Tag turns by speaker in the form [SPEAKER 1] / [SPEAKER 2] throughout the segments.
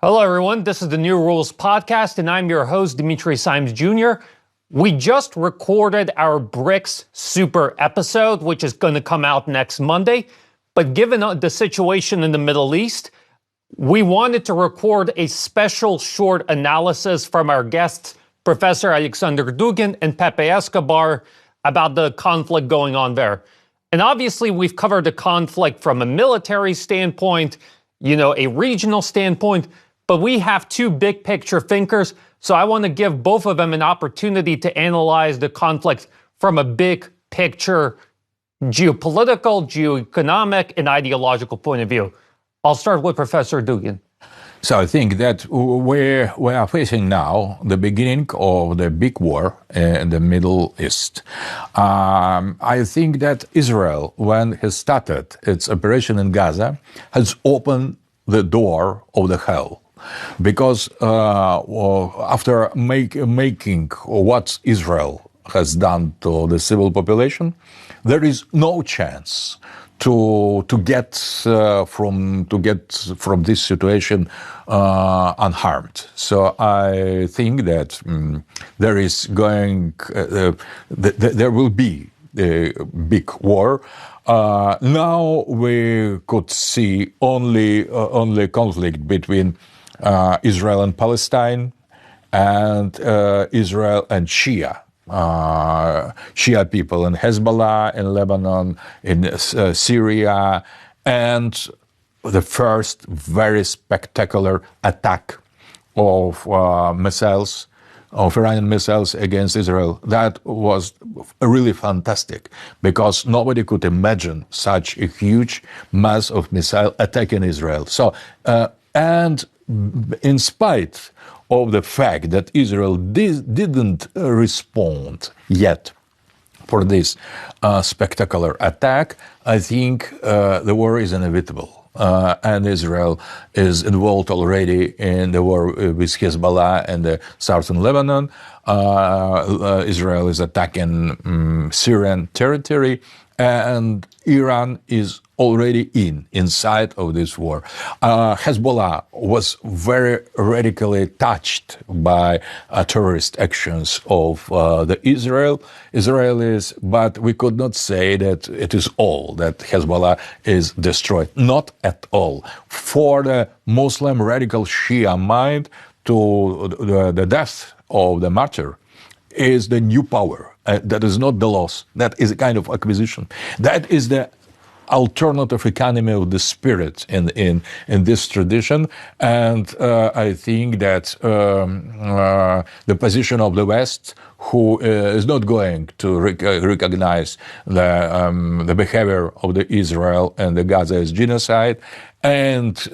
[SPEAKER 1] Hello, everyone. This is the New Rules Podcast, and I'm your host, Dimitri Simes Jr. We just recorded our BRICS Super episode, which is going to come out next Monday. But given the situation in the Middle East, we wanted to record a special short analysis from our guests, Professor Aleksander Dugin and Pepe Escobar, about the conflict going on there. And obviously, we've covered the conflict from a military standpoint, a regional standpoint, but we have two big picture thinkers, so I want to give both of them an opportunity to analyze the conflict from a big picture geopolitical, geoeconomic, and ideological point of view. I'll start with Professor Dugin.
[SPEAKER 2] So I think that we are facing now the beginning of the big war in the Middle East. I think that Israel, when it started its operation in Gaza, has opened the door of the hell. Because after making what Israel has done to the civil population, there is no chance to get from this situation unharmed. So I think that there will be a big war. Now we could see only conflict between Israel and Palestine, and Israel and Shia people in Hezbollah, in Lebanon, in Syria, and the first very spectacular attack of Iranian missiles against Israel. That was really fantastic, because nobody could imagine such a huge mass of missile attack in Israel. So, and in spite of the fact that Israel didn't respond yet for this spectacular attack, I think the war is inevitable. And Israel is involved already in the war with Hezbollah and the southern Lebanon. Israel is attacking Syrian territory, and Iran is already inside of this war. Hezbollah was very radically touched by terrorist actions of the Israelis, but we could not say that it is all that Hezbollah is destroyed. Not at all. For the Muslim radical Shia mind, to the death of the martyr is the new power. That is not the loss. That is a kind of acquisition. That is the alternative economy of the spirit in this tradition. And I think that the position of the West, who is not going to recognize the behavior of the Israel and the Gaza as genocide, and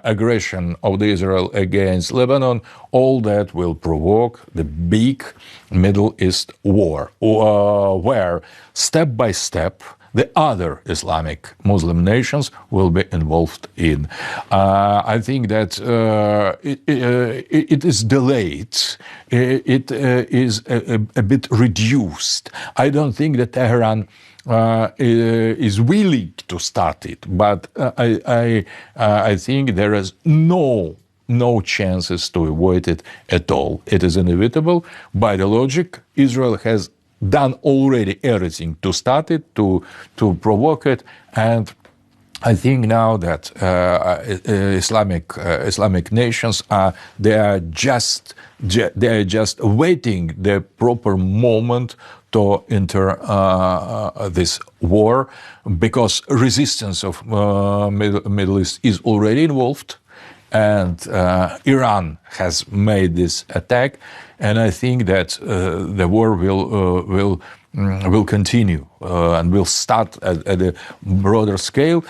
[SPEAKER 2] aggression of the Israel against Lebanon, all that will provoke the big Middle East war, where step by step the other Islamic Muslim nations will be involved in. I think that it is delayed. It is a bit reduced. I don't think that Tehran is willing to start it, but I think there is no chances to avoid it at all. It is inevitable. By the logic, Israel has done already everything to start it, to provoke it, and I think now that Islamic nations they are just waiting the proper moment to enter this war, because resistance of Middle East is already involved, and Iran has made this attack, and I think that the war will continue and will start at a broader scale.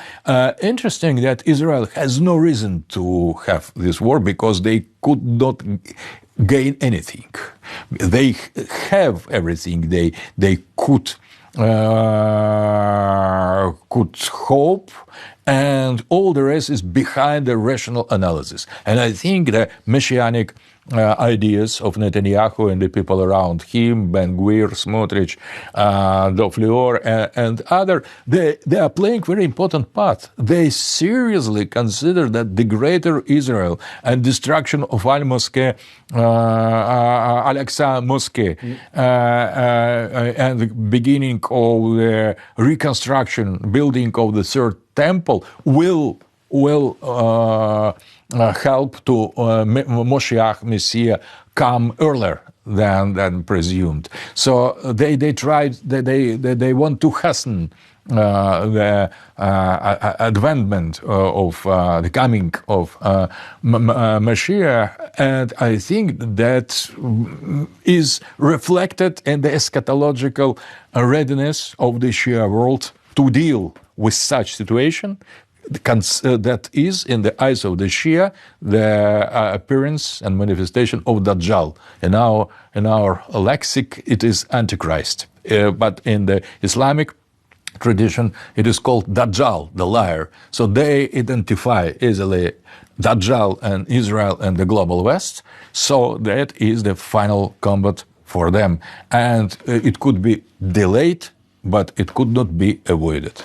[SPEAKER 2] Interesting that Israel has no reason to have this war, because they could not gain anything. They have everything they could hope, and all the rest is behind the rational analysis. And I think the messianic ideas of Netanyahu and the people around him, Ben-Gvir, Smotrichit, and other, they are playing very important part. They seriously consider that the greater Israel and destruction of Al-Mosque, Al-Aqsa Mosque, and the beginning of the reconstruction, building of the third temple will help to Moshiach, Messiah, come earlier than presumed. So they want to hasten the advancement of the coming of Meshias, and I think that is reflected in the eschatological readiness of the Shia world to deal with such situation. That is, in the eyes of the Shia, the appearance and manifestation of Dajjal. In our lexic, it is anti-Christ. But in the Islamic tradition, it is called Dajjal, the liar. So they identify easily Dajjal and Israel and the global West. So that is the final combat for them. And it could be delayed, but it could not be avoided.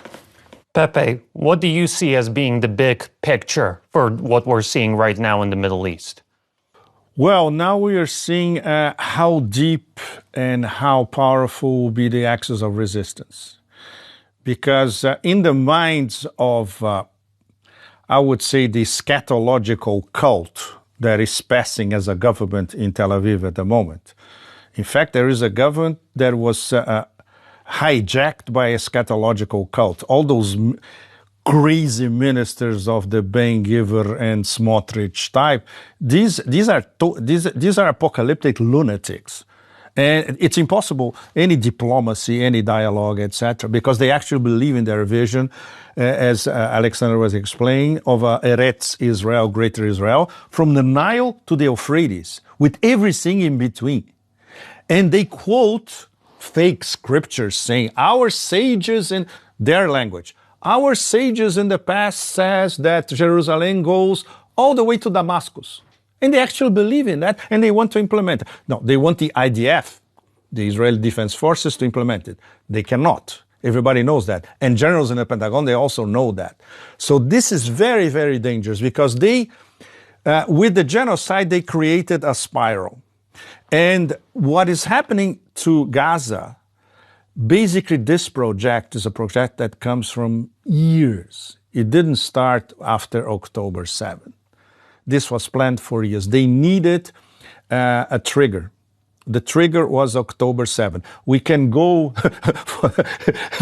[SPEAKER 1] Pepe, what do you see as being the big picture for what we're seeing right now in the Middle East?
[SPEAKER 3] Well, now we are seeing how deep and how powerful will be the axis of resistance. Because in the minds of, I would say, the scatological cult that is passing as a government in Tel Aviv at the moment. In fact, there is a government that was hijacked by a scatological cult. All those crazy ministers of the bejne and Smotrichit type, these are apocalyptic lunatics. And it's impossible, any diplomacy, any dialogue, etc., because they actually believe in their vision, as Alexander was explaining, of Eretz Izrael, Greater Israel, from the Nile to the Euphrates, with everything in between. And they quote fake scriptures saying, our sages in their language, our sages in the past says that Jerusalem goes all the way to Damascus. And they actually believe in that, and they want to implement it. No, they want the IDF, the Israeli Defense Forces, to implement it. They cannot. Everybody knows that. And generals in the Pentagon, they also know that. So this is very, very dangerous because they, with the genocide, they created a spiral. And what is happening to Gaza, basically this project is a project that comes from years. It didn't start after October 7. This was planned for years. They needed a trigger. The trigger was October 7. We can go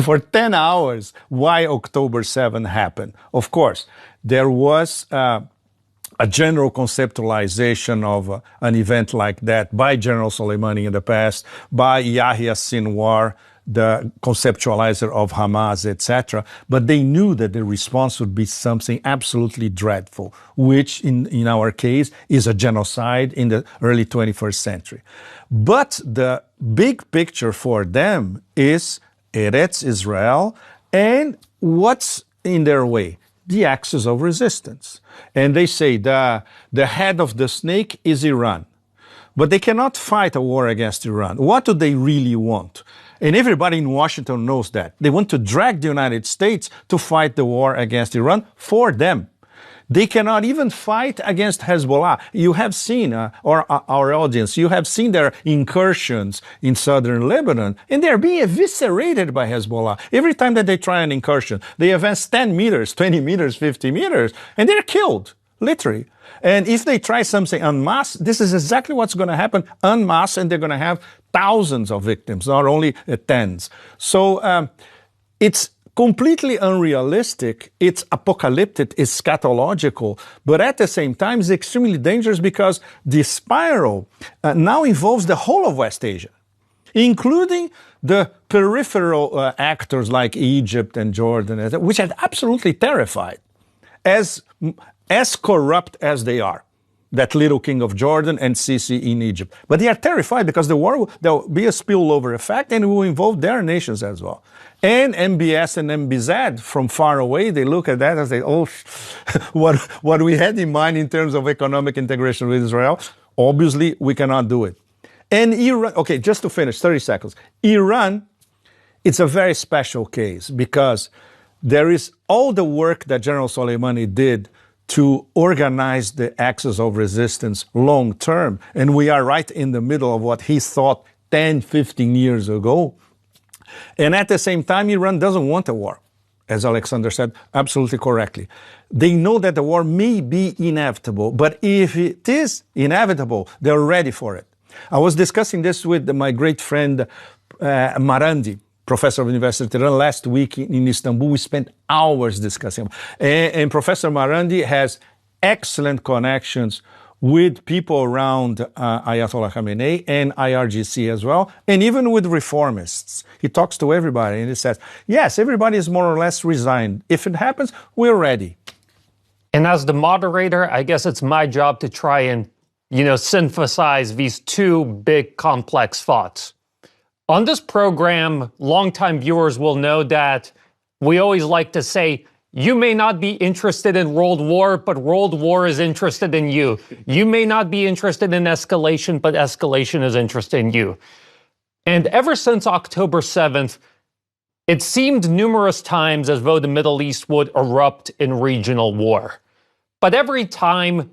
[SPEAKER 3] for 10 hours why October 7 happened. Of course, there was a general conceptualization of an event like that by General Soleimani in the past, by Yahya Sinwar, the conceptualizer of Hamas, etc. But they knew that the response would be something absolutely dreadful, which in our case is a genocide in the early 21st century. But the big picture for them is Eretz Israel and what's in their way? The axis of resistance. And they say the head of the snake is Iran. But they cannot fight a war against Iran. What do they really want? And everybody in Washington knows that. They want to drag the United States to fight the war against Iran for them. They cannot even fight against Hezbollah. You have seen, or our audience, you have seen their incursions in southern Lebanon, and they're being eviscerated by Hezbollah. Every time that they try an incursion, they advance 10 meters, 20 meters, 50 meters, and they're killed, literally. And if they try something en masse, this is exactly what's going to happen en masse, and they're going to have thousands of victims, not only tens. So it's completely unrealistic, it's apocalyptic, it's scatological, but at the same time it's extremely dangerous because the spiral now involves the whole of West Asia, including the peripheral actors like Egypt and Jordan, which are absolutely terrified, as corrupt as they are. That little king of Jordan and Sisi in Egypt. But they are terrified because there will be a spillover effect and it will involve their nations as well. And MBS and MBZ from far away, they look at that and say, oh, what we had in mind in terms of economic integration with Israel Obviously, we cannot do it. And Iran, okay, just to finish, 30 seconds. Iran, it's a very special case because there is all the work that General Soleimani did to organize the axis of resistance long term. And we are right in the middle of what he thought 10, 15 years ago. And at the same time, Iran doesn't want a war, as Alexander said absolutely correctly. They know that the war may be inevitable, but if it is inevitable, they're ready for it. I was discussing this with my great friend Marandi, professor of University of Tehran, last week in Istanbul. We spent hours discussing. And Professor Marandi has excellent connections with people around Ayatollah Khamenei and IRGC as well, and even with reformists. He talks to everybody and he says, yes, everybody is more or less resigned. If it happens, we're ready.
[SPEAKER 1] And as the moderator, I guess it's my job to try and, synthesize these two big complex thoughts. On this program, longtime viewers will know that we always like to say, you may not be interested in World War, but World War is interested in you. You may not be interested in escalation, but escalation is interested in you. And ever since October 7th, it seemed numerous times as though the Middle East would erupt in regional war. But every time,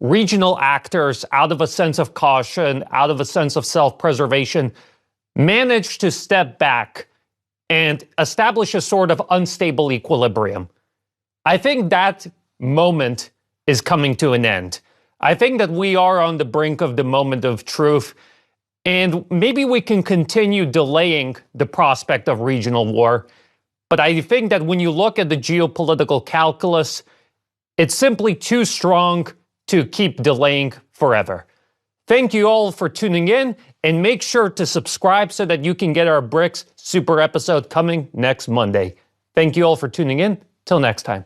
[SPEAKER 1] regional actors, out of a sense of caution, out of a sense of self-preservation, managed to step back and establish a sort of unstable equilibrium. I think that moment is coming to an end. I think that we are on the brink of the moment of truth, and maybe we can continue delaying the prospect of regional war. But I think that when you look at the geopolitical calculus, it's simply too strong to keep delaying forever. Thank you all for tuning in, and make sure to subscribe so that you can get our BRICS Super episode coming next Monday. Thank you all for tuning in. Till next time.